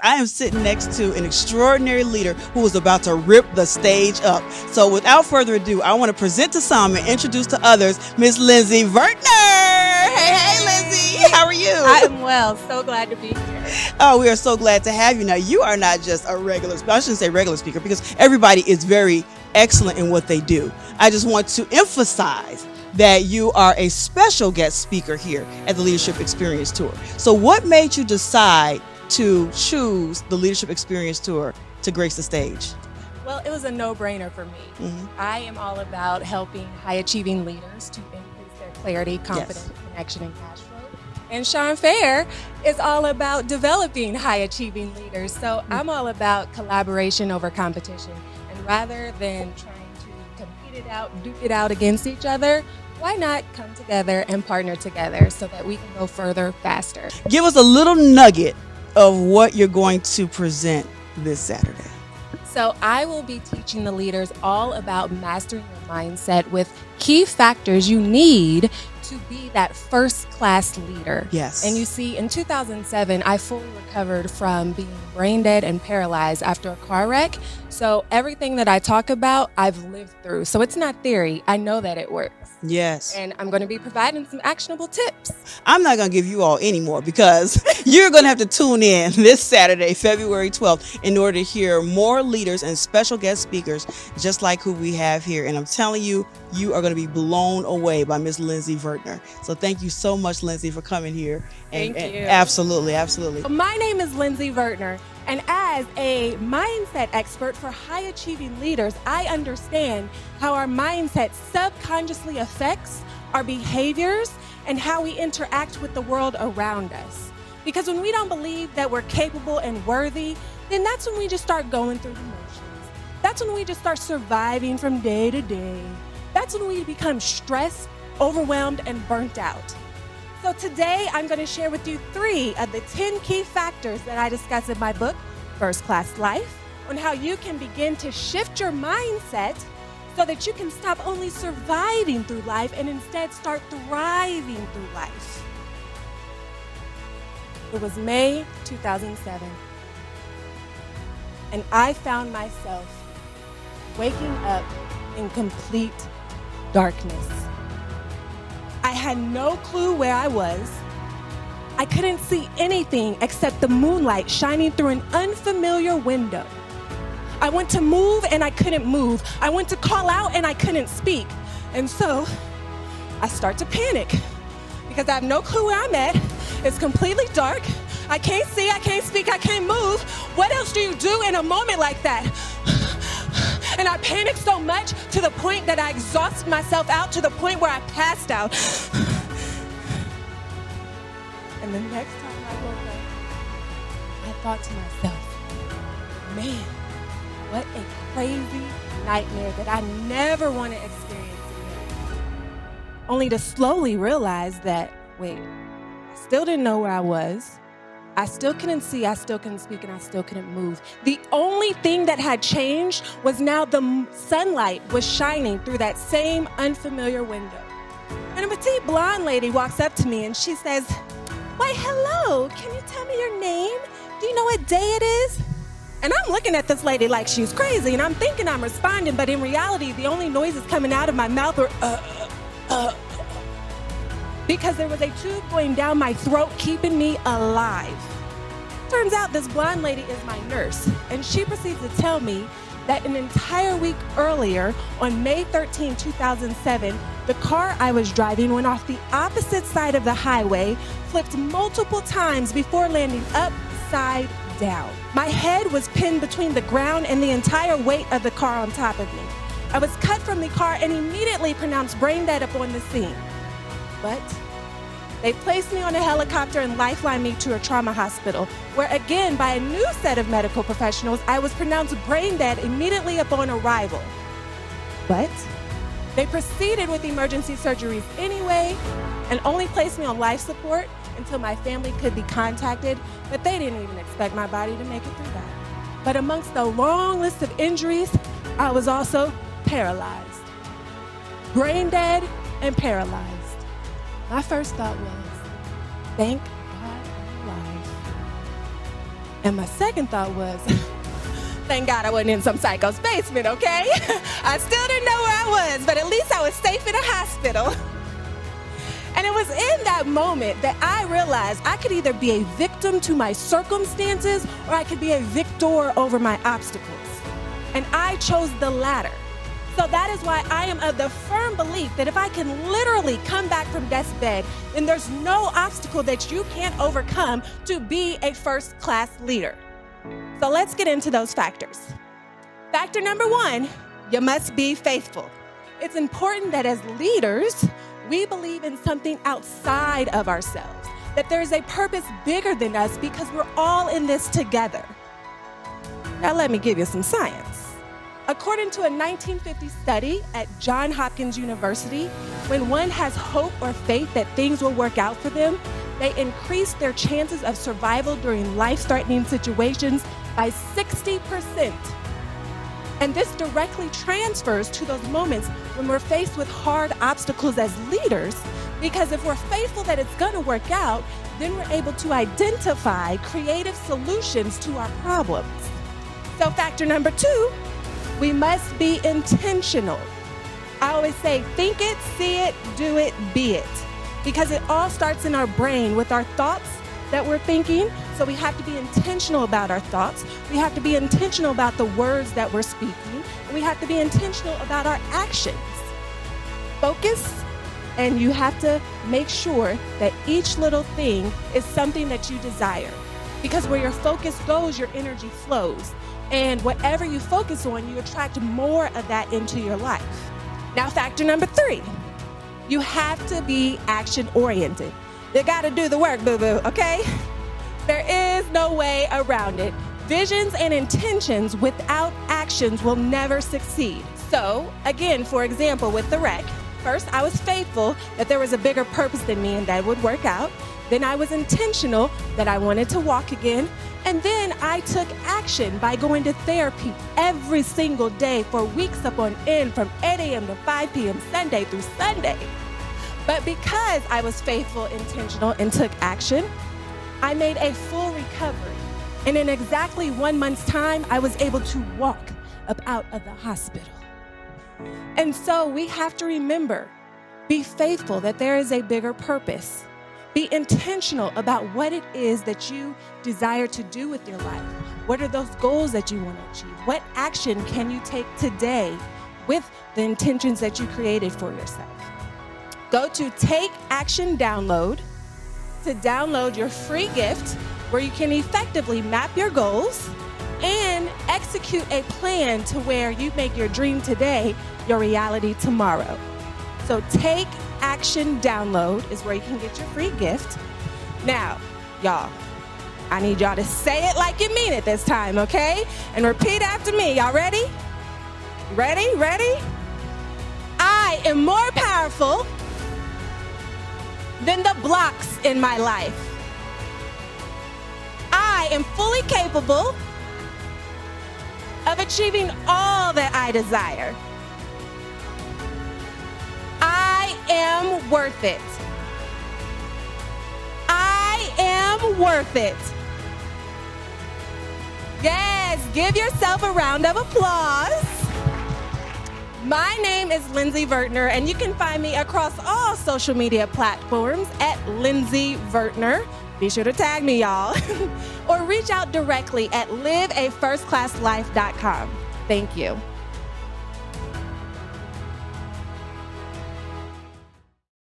I am sitting next to an extraordinary leader who is about to rip the stage up. So without further ado, I want to present to some and introduce to others Miss Lindsey Vertner. Hey, Lindsey. How are you? I am well. So glad to be here. Oh, we are so glad to have you. Now, you are not just a regular speaker. I shouldn't say regular speaker because everybody is very excellent in what they do. I just want to emphasize that you are a special guest speaker here at the Leadership Experience Tour. So what made you decide to choose the Leadership Experience Tour to grace the stage? Well, it was a no-brainer for me. I am all about helping high-achieving leaders to increase their clarity, confidence, connection, and cash flow. And Shawn is all about developing high-achieving leaders. So I'm all about collaboration over competition. And rather than trying to compete it out, duke it out against each other, why not come together and partner together so that we can go further faster? Give us a little nugget of what you're going to present this Saturday. So I will be teaching the leaders all about mastering your mindset with key factors you need to be that first-class leader. Yes. And you see, in 2007, I fully recovered from being brain dead and paralyzed after a car wreck. So everything that I talk about, I've lived through. So it's not theory. I know that it works. Yes. And I'm going to be providing some actionable tips. I'm not going to give you all any more because you're going to have to tune in this Saturday, February 12th, in order to hear more leaders and special guest speakers just like who we have here. And I'm telling you, you are going to be blown away by Miss Lindsey Vertner. So thank you so much, Lindsey, for coming here. Thank you. Absolutely, absolutely. My name is Lindsey Vertner, and as a mindset expert for high-achieving leaders, I understand how our mindset subconsciously affects our behaviors and how we interact with the world around us. Because when we don't believe that we're capable and worthy, then that's when we just start going through the motions. That's when we just start surviving from day to day. That's when we become stressed, overwhelmed, and burnt out. So today, I'm going to share with you 3 of the 10 key factors that I discuss in my book, First Class Life, on how you can begin to shift your mindset so that you can stop only surviving through life and instead start thriving through life. It was May 2007, and I found myself waking up in complete darkness. I had no clue where I was. I couldn't see anything except the moonlight shining through an unfamiliar window. I went to move and I couldn't move. I went to call out and I couldn't speak. And so I start to panic because I have no clue where I'm at. It's completely dark. I can't see, I can't speak, I can't move. What else do you do in a moment like that? And I panicked so much to the point that I exhausted myself out to the point where I passed out. And the next time I woke up, I thought to myself, man, what a crazy nightmare that I never want to experience again. Only to slowly realize that, wait, I still didn't know where I was. I still couldn't see, I still couldn't speak, and I still couldn't move. The only thing that had changed was now the sunlight was shining through that same unfamiliar window. And a petite blonde lady walks up to me and she says, "Why, hello, can you tell me your name? Do you know what day it is?" And I'm looking at this lady like she's crazy, and I'm thinking I'm responding, but in reality, the only noises coming out of my mouth were, because there was a tube going down my throat keeping me alive. Turns out this blonde lady is my nurse, and she proceeds to tell me that an entire week earlier, on May 13, 2007, the car I was driving went off the opposite side of the highway, flipped multiple times before landing upside down. My head was pinned between the ground and the entire weight of the car on top of me. I was cut from the car and immediately pronounced brain dead upon the scene. But they placed me on a helicopter and lifelined me to a trauma hospital, where again, by a new set of medical professionals, I was pronounced brain dead immediately upon arrival. But they proceeded with emergency surgeries anyway, and only placed me on life support until my family could be contacted, but they didn't even expect my body to make it through that. But amongst the long list of injuries, I was also paralyzed. Brain dead and paralyzed. My first thought was, thank God I'm alive. And my second thought was, thank God I wasn't in some psycho's basement, okay? I still didn't know where I was, but at least I was safe in a hospital. And it was in that moment that I realized I could either be a victim to my circumstances or I could be a victor over my obstacles. And I chose the latter. So that is why I am of the firm belief that if I can literally come back from death's bed, then there's no obstacle that you can't overcome to be a first-class leader. So let's get into those factors. Factor number 1, you must be faithful. It's important that as leaders, we believe in something outside of ourselves, that there's a purpose bigger than us because we're all in this together. Now let me give you some science. According to a 1950 study at Johns Hopkins University, when one has hope or faith that things will work out for them, they increase their chances of survival during life-threatening situations by 60%. And this directly transfers to those moments when we're faced with hard obstacles as leaders, because if we're faithful that it's going to work out, then we're able to identify creative solutions to our problems. So factor number 2, we must be intentional. I always say, think it, see it, do it, be it. Because it all starts in our brain with our thoughts that we're thinking. So we have to be intentional about our thoughts. We have to be intentional about the words that we're speaking. And we have to be intentional about our actions. Focus, and you have to make sure that each little thing is something that you desire. Because where your focus goes, your energy flows. And whatever you focus on, you attract more of that into your life. Now, factor number 3, you have to be action-oriented. You gotta do the work, boo-boo, okay? There is no way around it. Visions and intentions without actions will never succeed. So, again, for example, with the wreck, first I was faithful that there was a bigger purpose than me and that would work out. Then I was intentional that I wanted to walk again. And then I took action by going to therapy every single day for weeks upon end from 8 a.m. to 5 p.m. Sunday through Sunday. But because I was faithful, intentional, and took action, I made a full recovery. And in exactly 1 month's time, I was able to walk up out of the hospital. And so we have to remember, be faithful that there is a bigger purpose. Be intentional about what it is that you desire to do with your life. What are those goals that you want to achieve? What action can you take today with the intentions that you created for yourself? Go to Take Action Download to download your free gift where you can effectively map your goals and execute a plan to where you make your dream today your reality tomorrow. So Take Action Download is where you can get your free gift. Now, y'all, I need y'all to say it like you mean it this time, okay? And repeat after me. Y'all ready? Ready? Ready? I am more powerful than the blocks in my life. I am fully capable of achieving all that I desire. I am worth it. I am worth it. Yes, give yourself a round of applause. My name is Lindsey Vertner, and you can find me across all social media platforms at Lindsey Vertner. Be sure to tag me, y'all. Or reach out directly at liveafirstclasslife.com. Thank you.